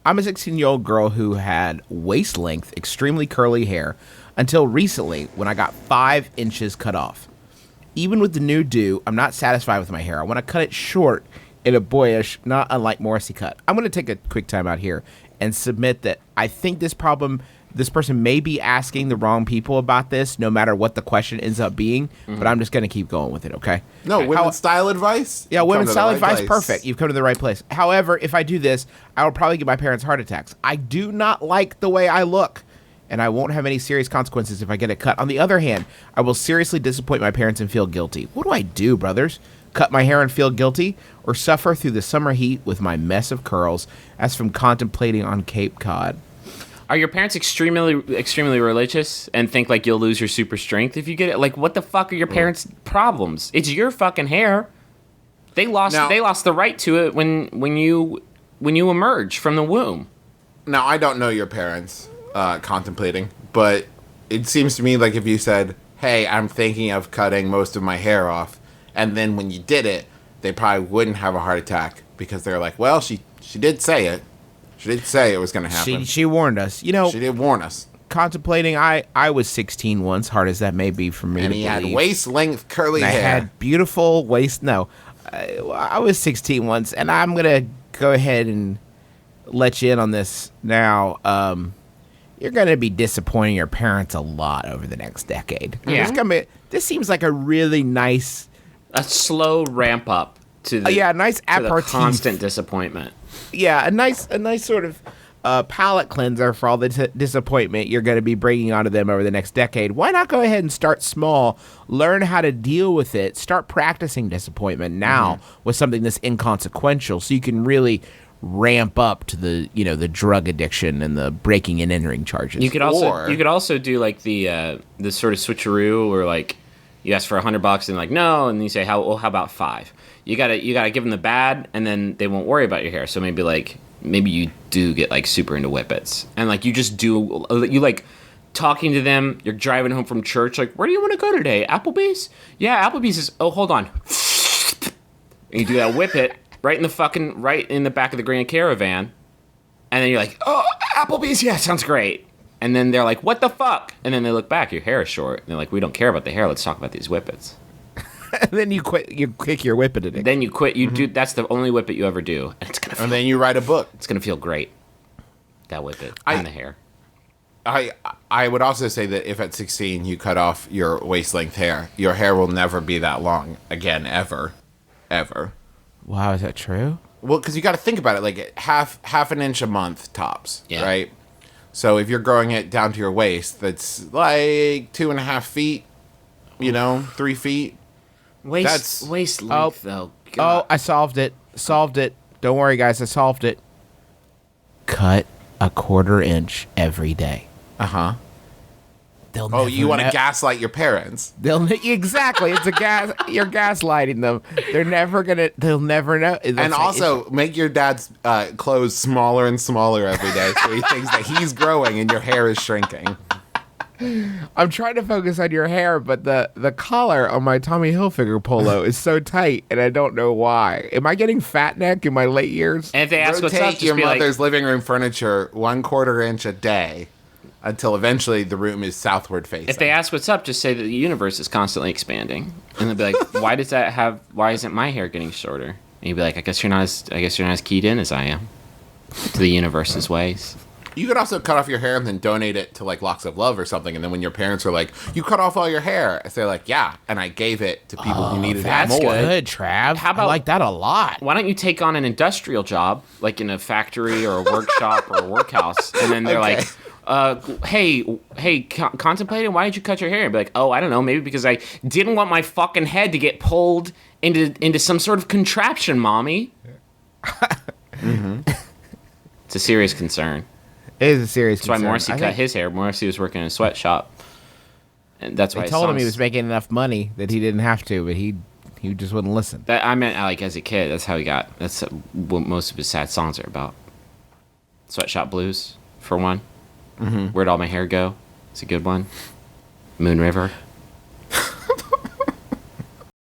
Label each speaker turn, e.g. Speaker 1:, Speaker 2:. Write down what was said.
Speaker 1: I'm a 16-year-old girl who had waist length, extremely curly hair until recently when I got 5 inches cut off. Even with the new do, I'm not satisfied with my hair. I want to cut it short in a boyish, not unlike Morrissey cut. I'm going to take a quick time out here and submit that I think this person may be asking the wrong people about this, no matter what the question ends up being, but I'm just going to keep going with it, okay?
Speaker 2: No, women's style advice?
Speaker 1: Yeah, women's style advice, perfect. You've come to the right place. However, if I do this, I will probably give my parents heart attacks. I do not like the way I look, and I won't have any serious consequences if I get it cut. On the other hand, I will seriously disappoint my parents and feel guilty. What do I do, brothers? Cut my hair and feel guilty, or suffer through the summer heat with my mess of curls as from contemplating on Cape Cod?
Speaker 3: Are your parents extremely religious and think like you'll lose your super strength if you get it? Like, what the fuck are your parents' problems? It's your fucking hair. They lost the right to it when you emerge from the womb.
Speaker 2: Now, I don't know your parents contemplating, but it seems to me like if you said, hey, I'm thinking of cutting most of my hair off, and then when you did it, they probably wouldn't have a heart attack because they're like, well, she did say it. She did say it was going to happen.
Speaker 1: She warned us. You know,
Speaker 2: she did warn us.
Speaker 1: Contemplating, I was 16 once, hard as that may be for me to believe.
Speaker 2: And he had waist-length curly hair.
Speaker 1: I had beautiful waist. No, I was 16 once, and I'm going to go ahead and let you in on this now. You're going to be disappointing your parents a lot over the next decade.
Speaker 3: Yeah.
Speaker 1: This seems like a really nice...
Speaker 3: A slow ramp up to the,
Speaker 1: nice aperitif.
Speaker 3: The constant disappointment.
Speaker 1: Yeah, a nice sort of palate cleanser for all the disappointment you're going to be bringing onto them over the next decade. Why not go ahead and start small, learn how to deal with it, start practicing disappointment now with something that's inconsequential, so you can really ramp up to the drug addiction and the breaking and entering charges.
Speaker 3: You could also do like the sort of switcheroo where like you ask for $100 and like no, and you say how about 5? You gotta give them the bad, and then they won't worry about your hair. So maybe you do get like super into whippets, and like you like talking to them. You're driving home from church, like where do you want to go today? Applebee's? Yeah, Applebee's is. Oh, hold on. And you do that whippet right in the back of the Grand Caravan, and then you're like, oh, Applebee's, yeah, sounds great. And then they're like, what the fuck? And then they look back, your hair is short. And they're like, we don't care about the hair. Let's talk about these whippets.
Speaker 1: And then you quit. You kick your whippet addiction.
Speaker 3: Then you quit. You do. That's the only whippet you ever do, and it's gonna.
Speaker 2: And then you write a book.
Speaker 3: It's gonna feel great. That whippet and the hair.
Speaker 2: I would also say that if at 16 you cut off your waist length hair, your hair will never be that long again, ever.
Speaker 1: Wow, is that true?
Speaker 2: Well, because you got to think about it, like half an inch a month tops,
Speaker 3: yeah.
Speaker 2: Right? So if you're growing it down to your waist, that's like 2.5 feet, 3 feet.
Speaker 3: Waist length, though. God.
Speaker 1: Oh, I solved it. Don't worry, guys. I solved it. Cut a 1/4 inch every day.
Speaker 2: Uh-huh.
Speaker 1: They'll
Speaker 2: you want to gaslight your parents?
Speaker 1: Exactly. It's a gas. You're gaslighting them. They'll never know.
Speaker 2: And also make your dad's clothes smaller and smaller every day, so he thinks that he's growing and your hair is shrinking.
Speaker 1: I'm trying to focus on your hair, but the collar on my Tommy Hilfiger polo is so tight, and I don't know why. Am I getting fat neck in my late years?
Speaker 3: And if they ask what's up, just
Speaker 2: your
Speaker 3: be
Speaker 2: mother's living room furniture 1/4 inch a day until eventually the room is southward facing.
Speaker 3: If they ask what's up, just say that the universe is constantly expanding, and they'll be like, why isn't my hair getting shorter? And you'd be like, I guess you're not as keyed in as I am to the universe's ways.
Speaker 2: You could also cut off your hair and then donate it to like Locks of Love or something. And then when your parents are like, you cut off all your hair, they're like, yeah, and I gave it to people who needed it more.
Speaker 1: That's good, Trav. I like that a lot.
Speaker 3: Why don't you take on an industrial job, like in a factory or a workshop or a workhouse, and then they're like, hey, contemplating, why did you cut your hair? And be like, oh, I don't know, maybe because I didn't want my fucking head to get pulled into some sort of contraption, mommy. It's a serious concern.
Speaker 1: It is a serious concern.
Speaker 3: That's why Morrissey cut his hair. Morrissey was working in a sweatshop, and that's why
Speaker 1: they told him he was making enough money that he didn't have to, but he just wouldn't listen.
Speaker 3: I meant like as a kid. That's how he got. That's what most of his sad songs are about. Sweatshop Blues, for one. Where'd All My Hair Go? It's a good one. Moon River.